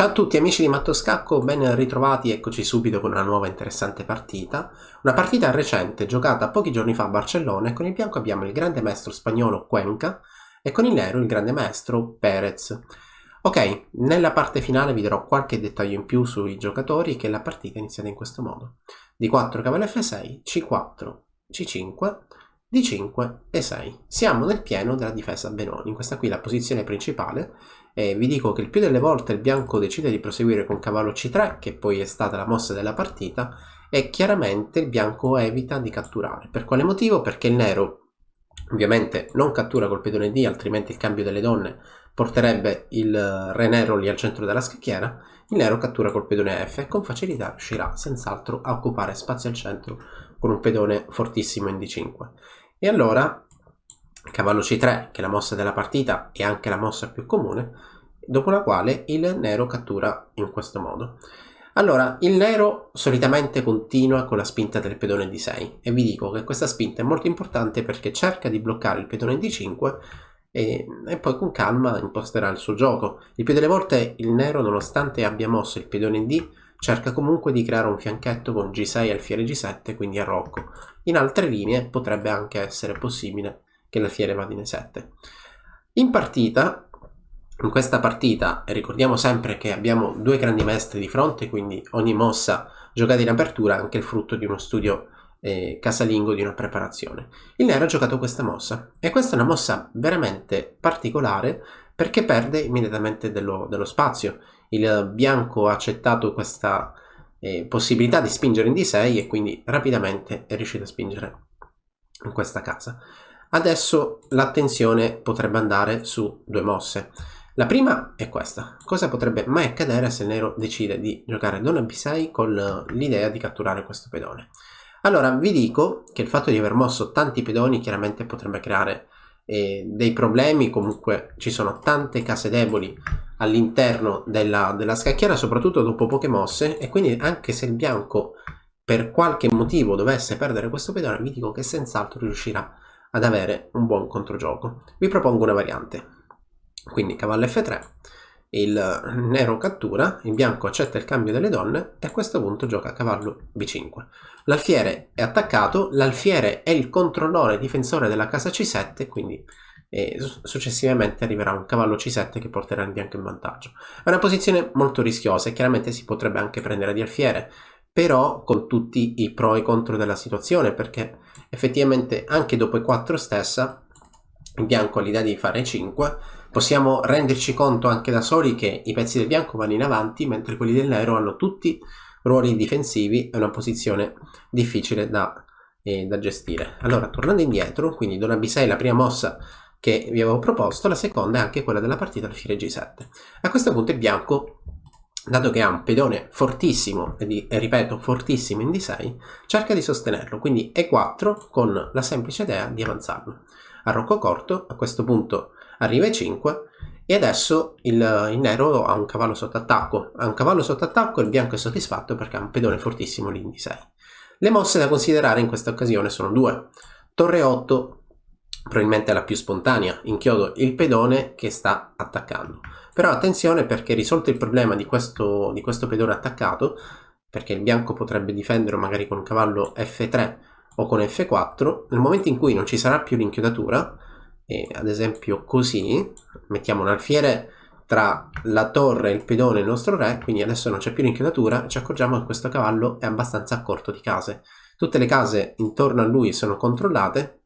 Ciao a tutti amici di Matto Scacco, ben ritrovati, eccoci subito con una nuova interessante partita. Una partita recente, giocata pochi giorni fa a Barcellona, e con il bianco abbiamo il grande maestro spagnolo Cuenca e con il nero il grande maestro Perez. Ok, nella parte finale vi darò qualche dettaglio in più sui giocatori, che la partita è iniziata in questo modo. D4 cavallo F6, C4, C5, D5 e 6. Siamo nel pieno della difesa Benoni, questa qui è la posizione principale. Vi dico che il più delle volte il bianco decide di proseguire con cavallo C3, che poi è stata la mossa della partita, e chiaramente il bianco evita di catturare. Per quale motivo? Perché il nero ovviamente non cattura col pedone D, altrimenti il cambio delle donne porterebbe il re nero lì al centro della scacchiera. Il nero cattura col pedone F e con facilità riuscirà senz'altro a occupare spazio al centro con un pedone fortissimo in D5. E allora cavallo C3, che è la mossa della partita e anche la mossa più comune, dopo la quale il nero cattura in questo modo. Allora, il nero solitamente continua con la spinta del pedone D6 e vi dico che questa spinta è molto importante perché cerca di bloccare il pedone D5 e poi con calma imposterà il suo gioco. Il più delle volte il nero, nonostante abbia mosso il pedone D, cerca comunque di creare un fianchetto con G6 alfiere G7, quindi arrocco. In altre linee potrebbe anche essere possibile che l'alfiere vada in E7. In partita, in questa partita, ricordiamo sempre che abbiamo due grandi maestri di fronte, quindi ogni mossa giocata in apertura è anche il frutto di uno studio casalingo, di una preparazione. Il nero ha giocato questa mossa e questa è una mossa veramente particolare perché perde immediatamente dello spazio. Il bianco ha accettato questa possibilità di spingere in D6 e quindi rapidamente è riuscito a spingere in questa casa. Adesso l'attenzione potrebbe andare su due mosse. La prima è questa: cosa potrebbe mai accadere se il nero decide di giocare donna B6 con l'idea di catturare questo pedone? Allora vi dico che il fatto di aver mosso tanti pedoni chiaramente potrebbe creare dei problemi. Comunque ci sono tante case deboli all'interno della scacchiera, soprattutto dopo poche mosse, e quindi anche se il bianco per qualche motivo dovesse perdere questo pedone, vi dico che senz'altro riuscirà ad avere un buon controgioco. Vi propongo una variante, quindi cavallo F3, il nero cattura, il bianco accetta il cambio delle donne e a questo punto gioca cavallo B5. L'alfiere è attaccato, l'alfiere è il controllore difensore della casa C7, quindi successivamente arriverà un cavallo C7 che porterà il bianco in vantaggio. È una posizione molto rischiosa e chiaramente si potrebbe anche prendere di alfiere, però con tutti i pro e contro della situazione, perché effettivamente anche dopo E4 stessa il bianco ha l'idea di fare E5. Possiamo renderci conto anche da soli che i pezzi del bianco vanno in avanti mentre quelli del nero hanno tutti ruoli difensivi. È una posizione difficile da gestire. Allora, tornando indietro, quindi donna B6 è la prima mossa che vi avevo proposto, la seconda è anche quella della partita alfiere G7. A questo punto il bianco, dato che ha un pedone fortissimo, e ripeto fortissimo in D6, cerca di sostenerlo, quindi E4 con la semplice idea di avanzarlo. Arrocco corto, a questo punto arriva E5 e adesso il nero ha un cavallo sotto attacco. Ha un cavallo sotto attacco e il bianco è soddisfatto perché ha un pedone fortissimo lì in D6. Le mosse da considerare in questa occasione sono due. Torre 8, probabilmente la più spontanea, inchiodo il pedone che sta attaccando. Però attenzione, perché risolto il problema di questo pedone attaccato, perché il bianco potrebbe difendere magari con cavallo F3 o con F4, nel momento in cui non ci sarà più l'inchiodatura, ad esempio così, mettiamo un alfiere tra la torre e il pedone e il nostro re, quindi adesso non c'è più l'inchiodatura, ci accorgiamo che questo cavallo è abbastanza corto di case. Tutte le case intorno a lui sono controllate,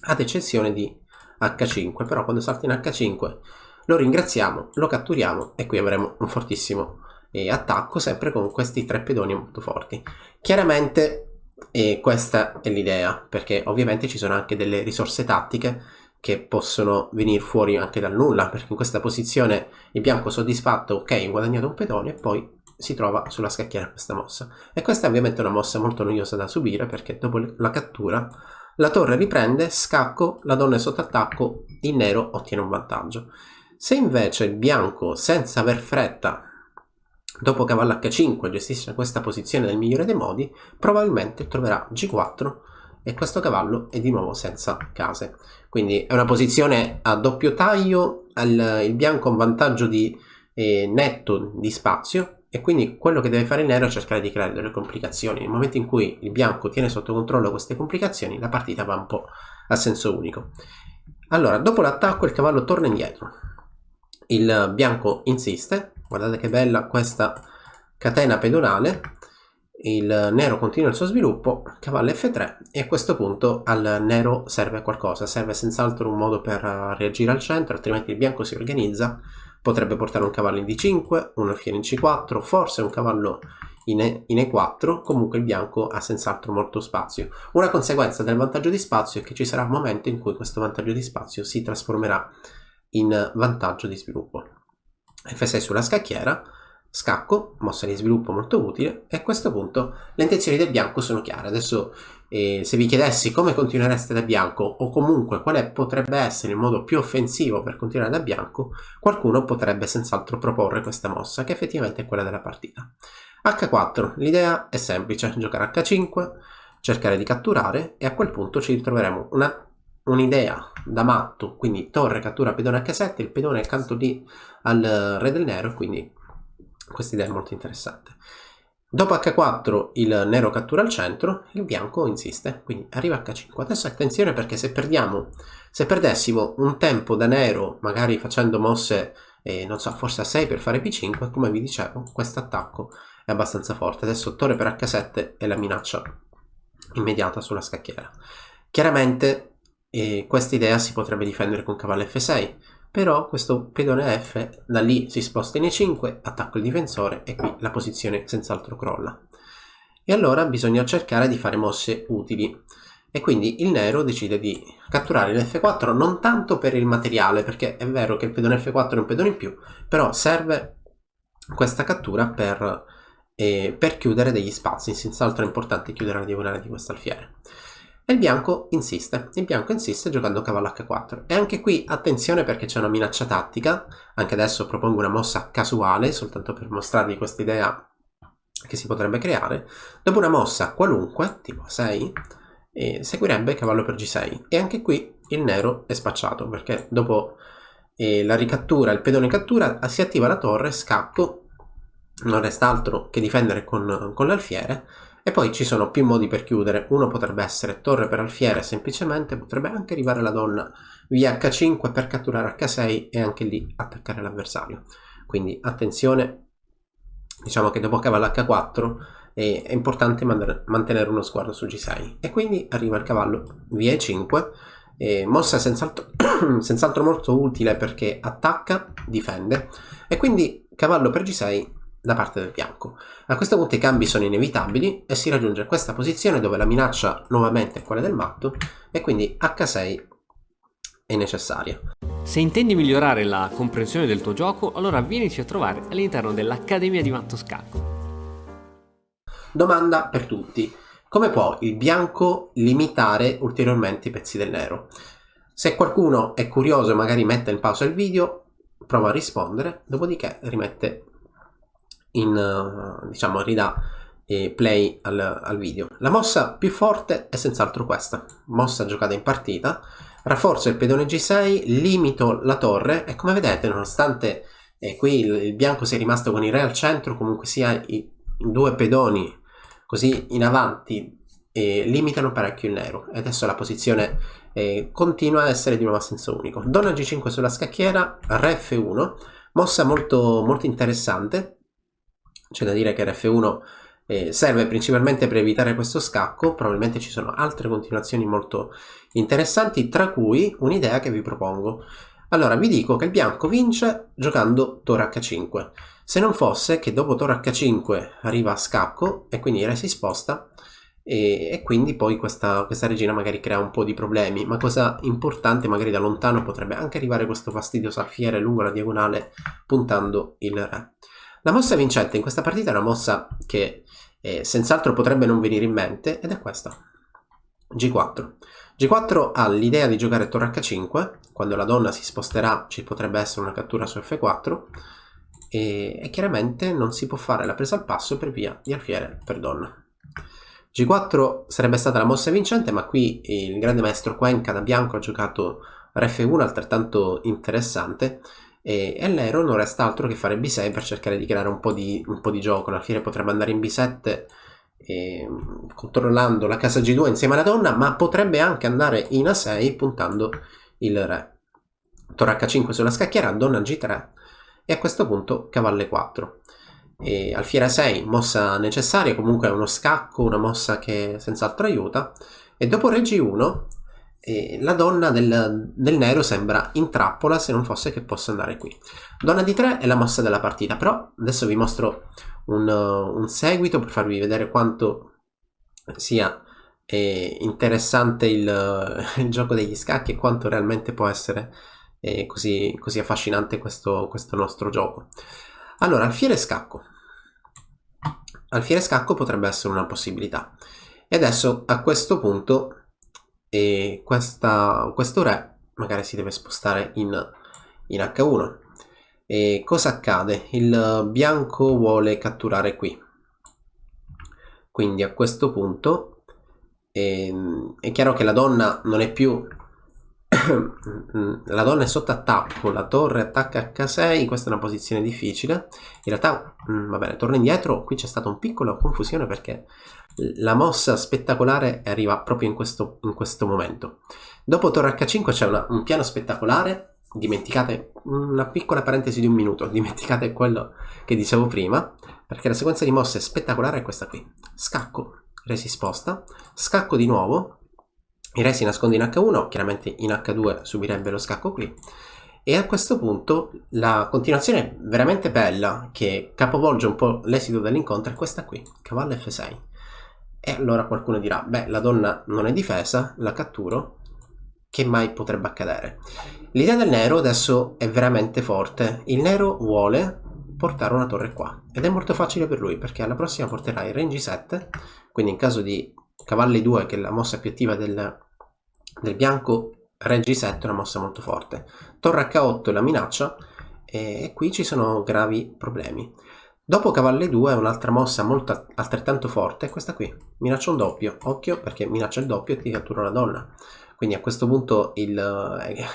ad eccezione di H5, però quando salta in H5 lo ringraziamo, lo catturiamo e qui avremo un fortissimo attacco, sempre con questi tre pedoni molto forti. Chiaramente questa è l'idea, perché ovviamente ci sono anche delle risorse tattiche che possono venire fuori anche dal nulla, perché in questa posizione il bianco soddisfatto, ok, ho guadagnato un pedone, e poi si trova sulla scacchiera questa mossa. E questa è ovviamente una mossa molto noiosa da subire, perché dopo la cattura la torre riprende, scacco, la donna è sotto attacco, il nero ottiene un vantaggio. Se invece il bianco, senza aver fretta, dopo cavallo H5 gestisce questa posizione nel migliore dei modi, probabilmente troverà G4 e questo cavallo è di nuovo senza case. Quindi è una posizione a doppio taglio, il bianco ha un vantaggio di netto di spazio, e quindi quello che deve fare il nero è cercare di creare delle complicazioni. Nel momento in cui il bianco tiene sotto controllo queste complicazioni, la partita va un po' a senso unico. Allora, dopo l'attacco il cavallo torna indietro, il bianco insiste, guardate che bella questa catena pedonale, il nero continua il suo sviluppo, cavallo F3, e a questo punto al nero serve qualcosa, serve senz'altro un modo per reagire al centro, altrimenti il bianco si organizza, potrebbe portare un cavallo in D5, un alfiere in C4, forse un cavallo in E4, comunque il bianco ha senz'altro molto spazio. Una conseguenza del vantaggio di spazio è che ci sarà un momento in cui questo vantaggio di spazio si trasformerà in vantaggio di sviluppo. F6 sulla scacchiera, scacco, mossa di sviluppo molto utile, e a questo punto le intenzioni del bianco sono chiare. Adesso se vi chiedessi come continuereste da bianco, o comunque quale potrebbe essere il modo più offensivo per continuare da bianco, qualcuno potrebbe senz'altro proporre questa mossa, che effettivamente è quella della partita. H4, l'idea è semplice, giocare H5, cercare di catturare, e a quel punto ci ritroveremo un'idea da matto, quindi torre cattura pedone H7, il pedone accanto lì al re del nero, quindi questa idea è molto interessante. Dopo H4 il nero cattura il centro, il bianco insiste, quindi arriva H5. Adesso attenzione, perché se perdessimo un tempo da nero, magari facendo mosse, non so, forse a 6 per fare P5, come vi dicevo, questo attacco è abbastanza forte. Adesso torre per H7 è la minaccia immediata sulla scacchiera. Chiaramente questa idea si potrebbe difendere con cavallo F6, però questo pedone F da lì si sposta in E5, attacco il difensore, e qui la posizione senz'altro crolla. E allora bisogna cercare di fare mosse utili, e quindi il nero decide di catturare l'F4, non tanto per il materiale, perché è vero che il pedone F4 è un pedone in più, però serve questa cattura per chiudere degli spazi. Senz'altro è importante chiudere la diagonale di questo alfiere. E il bianco insiste giocando cavallo H4, e anche qui attenzione, perché c'è una minaccia tattica. Anche adesso propongo una mossa casuale, soltanto per mostrarvi questa idea che si potrebbe creare. Dopo una mossa qualunque, tipo 6, seguirebbe cavallo per G6, e anche qui il nero è spacciato, perché dopo la ricattura, il pedone cattura, si attiva la torre, scacco, non resta altro che difendere con l'alfiere. E poi ci sono più modi per chiudere. Uno potrebbe essere torre per alfiere, semplicemente potrebbe anche arrivare la donna via H5 per catturare H6 e anche lì attaccare l'avversario. Quindi attenzione, diciamo che dopo cavallo H4 è importante mantenere uno sguardo su G6, e quindi arriva il cavallo via E5, mossa senz'altro molto utile, perché attacca, difende, e quindi cavallo per G6 da parte del bianco. A questo punto i cambi sono inevitabili e si raggiunge questa posizione dove la minaccia nuovamente è quella del matto, e quindi H6 è necessaria. Se intendi migliorare la comprensione del tuo gioco, allora vienici a trovare all'interno dell'Accademia di Matto Scacco. Domanda per tutti: come può il bianco limitare ulteriormente i pezzi del nero? Se qualcuno è curioso e magari mette in pausa il video, prova a rispondere, dopodiché rimette ridà play al video. La mossa più forte è senz'altro questa, mossa giocata in partita. Rafforzo il pedone G6, limito la torre, e come vedete, nonostante qui il bianco sia rimasto con il re al centro, comunque sia i due pedoni così in avanti limitano parecchio il nero, e adesso la posizione continua a essere di nuovo a senso unico. Donna G5 sulla scacchiera, re F1, mossa molto, molto interessante. C'è da dire che Rf1 serve principalmente per evitare questo scacco. Probabilmente ci sono altre continuazioni molto interessanti, tra cui un'idea che vi propongo. Allora, vi dico che il bianco vince giocando torre H5. Se non fosse che dopo torre H5 arriva a scacco, e quindi il re si sposta, e quindi poi questa regina magari crea un po' di problemi. Ma cosa importante, magari da lontano potrebbe anche arrivare questo fastidioso alfiere lungo la diagonale puntando il re. La mossa vincente in questa partita è una mossa che senz'altro potrebbe non venire in mente, ed è questa: G4. G4 ha l'idea di giocare torre H5, quando la donna si sposterà ci potrebbe essere una cattura su F4, e chiaramente non si può fare la presa al passo per via di alfiere per donna. G4 sarebbe stata la mossa vincente, ma qui il grande maestro Cuenca da bianco ha giocato Rf1, altrettanto interessante, e al nero non resta altro che fare B6 per cercare di creare un po' di gioco. L'alfiere potrebbe andare in B7 controllando la casa G2 insieme alla donna, ma potrebbe anche andare in A6 puntando il re. Torre H5 sulla scacchiera, donna G3 e a questo punto cavallo E4. E alfiere A6, mossa necessaria, comunque è uno scacco, una mossa che senz'altro aiuta. E dopo re G1 la donna del nero sembra in trappola, se non fosse che possa andare qui. Donna D3 è la mossa della partita, però adesso vi mostro un seguito per farvi vedere quanto sia interessante il gioco degli scacchi e quanto realmente può essere così affascinante questo nostro gioco. Allora, alfiere scacco. Alfiere scacco potrebbe essere una possibilità. E adesso a questo punto questo re magari si deve spostare in H1. E cosa accade? Il bianco vuole catturare qui. Quindi a questo punto è chiaro che la donna non è più la donna è sotto attacco, la torre attacca H6, questa è una posizione difficile. In realtà, va bene, torno indietro, qui c'è stata un piccolo confusione perché la mossa spettacolare arriva proprio in questo momento. Dopo torre H5 c'è un piano spettacolare, dimenticate una piccola parentesi di un minuto, dimenticate quello che dicevo prima, perché la sequenza di mosse spettacolare è questa qui. Scacco, re si sposta, scacco di nuovo, il re si nasconde in H1, chiaramente in H2 subirebbe lo scacco qui, e a questo punto la continuazione veramente bella che capovolge un po' l'esito dell'incontro è questa qui, cavallo F6. E allora qualcuno dirà, beh, la donna non è difesa, la catturo, che mai potrebbe accadere? L'idea del nero adesso è veramente forte, il nero vuole portare una torre qua, ed è molto facile per lui, perché alla prossima porterà il re in G7, quindi in caso di cavalli 2, che è la mossa più attiva del bianco, re G7 è una mossa molto forte. Torre H8 è la minaccia e qui ci sono gravi problemi. Dopo cavallo 2 è un'altra mossa molto altrettanto forte, questa qui, minaccia un doppio, occhio perché minaccia il doppio e ti cattura la donna. Quindi a questo punto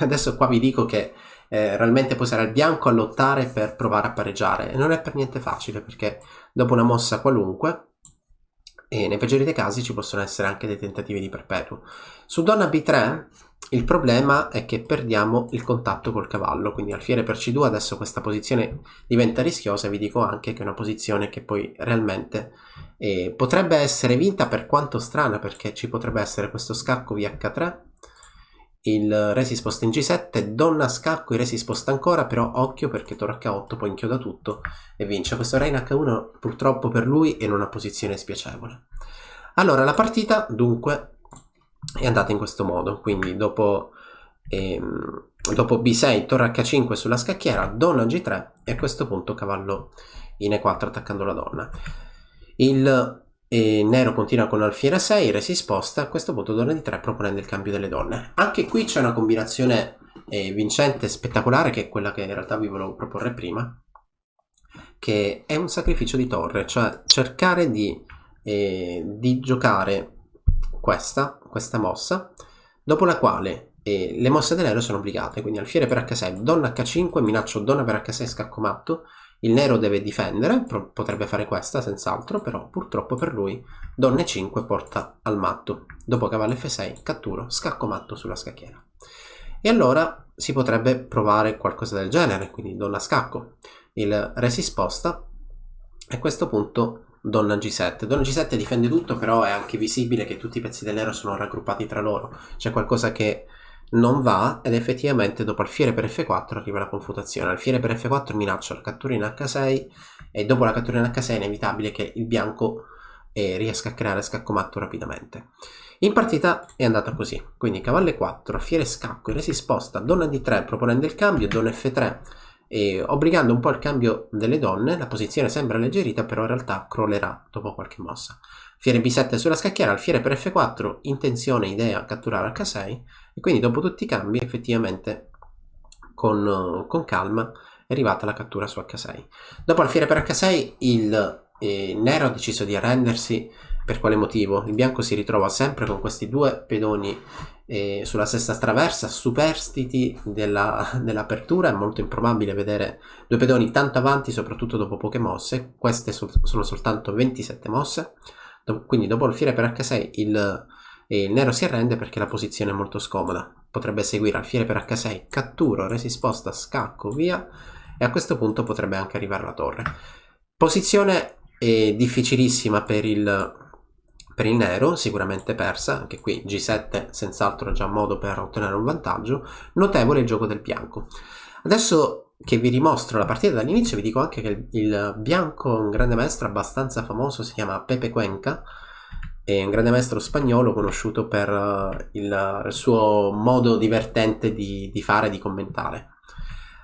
adesso qua vi dico che realmente poi sarà il bianco a lottare per provare a pareggiare e non è per niente facile, perché dopo una mossa qualunque, e nei peggiori dei casi ci possono essere anche dei tentativi di perpetuo. Su donna B3 il problema è che perdiamo il contatto col cavallo, quindi alfiere per C2 adesso questa posizione diventa rischiosa, e vi dico anche che è una posizione che poi realmente potrebbe essere vinta, per quanto strana, perché ci potrebbe essere questo scacco via H3, il re si sposta in G7, donna scacco, il re si sposta ancora, però occhio perché torre H8 poi inchioda tutto e vince. Questo re in H1 purtroppo per lui è in una posizione spiacevole. Allora la partita dunque è andata in questo modo, quindi dopo B6, torre H5 sulla scacchiera, donna G3 e a questo punto cavallo in E4 attaccando la donna. Il nero continua con alfiere 6, re si sposta, a questo punto donna D3 proponendo il cambio delle donne. Anche qui c'è una combinazione vincente, spettacolare, che è quella che in realtà vi volevo proporre prima, che è un sacrificio di torre, cioè cercare di giocare questa mossa, dopo la quale le mosse del nero sono obbligate, quindi alfiere per H6, donna H5, minaccio donna per H6, scacco matto. Il nero deve difendere, potrebbe fare questa senz'altro, però purtroppo per lui donna E5 porta al matto. Dopo cavallo F6 catturo, scacco matto sulla scacchiera. E allora si potrebbe provare qualcosa del genere, quindi donna scacco, il re si sposta e a questo punto donna G7. Donna G7 difende tutto, però è anche visibile che tutti i pezzi del nero sono raggruppati tra loro. C'è qualcosa che non va ed effettivamente dopo alfiere per F4 arriva la confutazione. Alfiere per F4 minaccia la cattura in H6 e dopo la cattura in H6 è inevitabile che il bianco riesca a creare scacco matto rapidamente. In partita è andata così, quindi cavallo E4, alfiere scacco, il re si sposta, donna D3 proponendo il cambio, donna F3 obbligando un po' il cambio delle donne. La posizione sembra alleggerita, però in realtà crollerà dopo qualche mossa. Alfiere B7 sulla scacchiera, alfiere per F4, intenzione, idea, catturare H6 e quindi dopo tutti i cambi effettivamente con calma è arrivata la cattura su H6. Dopo alfiere per H6 il nero ha deciso di arrendersi Per quale motivo? Il bianco si ritrova sempre con questi due pedoni sulla sesta traversa, superstiti dell'apertura. È molto improbabile vedere due pedoni tanto avanti, soprattutto dopo poche mosse. Queste sono soltanto 27 mosse, quindi dopo alfiere per H6 il nero si arrende perché la posizione è molto scomoda. Potrebbe seguire alfiere per H6, catturo, resi sposta, scacco, via, e a questo punto potrebbe anche arrivare la torre. Posizione difficilissima per il nero, sicuramente persa, anche qui G7 senz'altro già modo per ottenere un vantaggio. Notevole il gioco del bianco. Adesso che vi rimostro la partita dall'inizio vi dico anche che il bianco, un grande maestro abbastanza famoso, si chiama Pepe Cuenca, è un grande maestro spagnolo conosciuto per il suo modo divertente di fare e di commentare.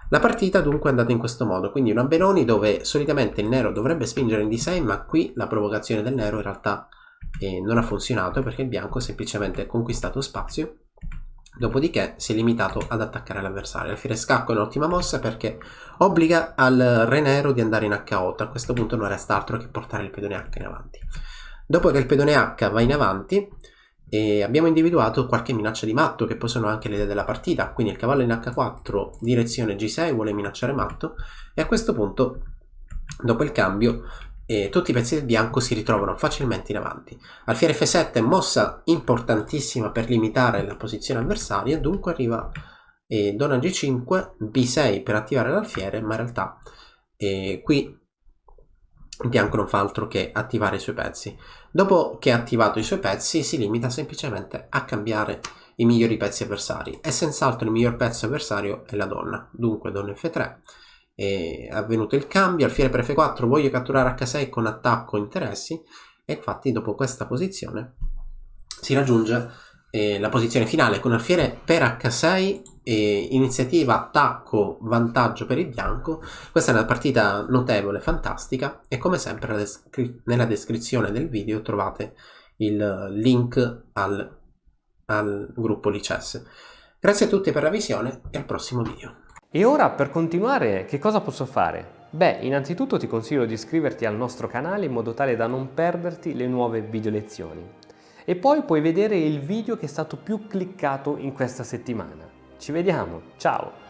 La partita dunque è andata in questo modo, quindi una Benoni dove solitamente il nero dovrebbe spingere in D6, ma qui la provocazione del nero in realtà non ha funzionato perché il bianco ha semplicemente conquistato spazio, dopodiché si è limitato ad attaccare l'avversario. Alfiere scacco è un'ottima mossa perché obbliga al re nero di andare in H8, a questo punto non resta altro che portare il pedone H in avanti. Dopo che il pedone H va in avanti, abbiamo individuato qualche minaccia di matto, che poi sono anche le idee della partita. Quindi il cavallo in H4, direzione G6, vuole minacciare matto, e a questo punto, dopo il cambio, tutti i pezzi del bianco si ritrovano facilmente in avanti. Alfiere F7 è mossa importantissima per limitare la posizione avversaria, dunque arriva donna G5, B6 per attivare l'alfiere, ma in realtà qui il bianco non fa altro che attivare i suoi pezzi. Dopo che ha attivato i suoi pezzi si limita semplicemente a cambiare i migliori pezzi avversari, e senz'altro il miglior pezzo avversario è la donna. Dunque donna F3, è avvenuto il cambio, alfiere per F4, voglio catturare H6 con attacco interessi, e infatti dopo questa posizione si raggiunge la posizione finale con alfiere per H6, iniziativa, attacco, vantaggio per il bianco. Questa è una partita notevole, fantastica, e come sempre nella descrizione del video trovate il link al gruppo Lichess. Grazie a tutti per la visione e al prossimo video. E ora, per continuare, che cosa posso fare? Beh, innanzitutto ti consiglio di iscriverti al nostro canale in modo tale da non perderti le nuove video lezioni. E poi puoi vedere il video che è stato più cliccato in questa settimana. Ci vediamo, ciao!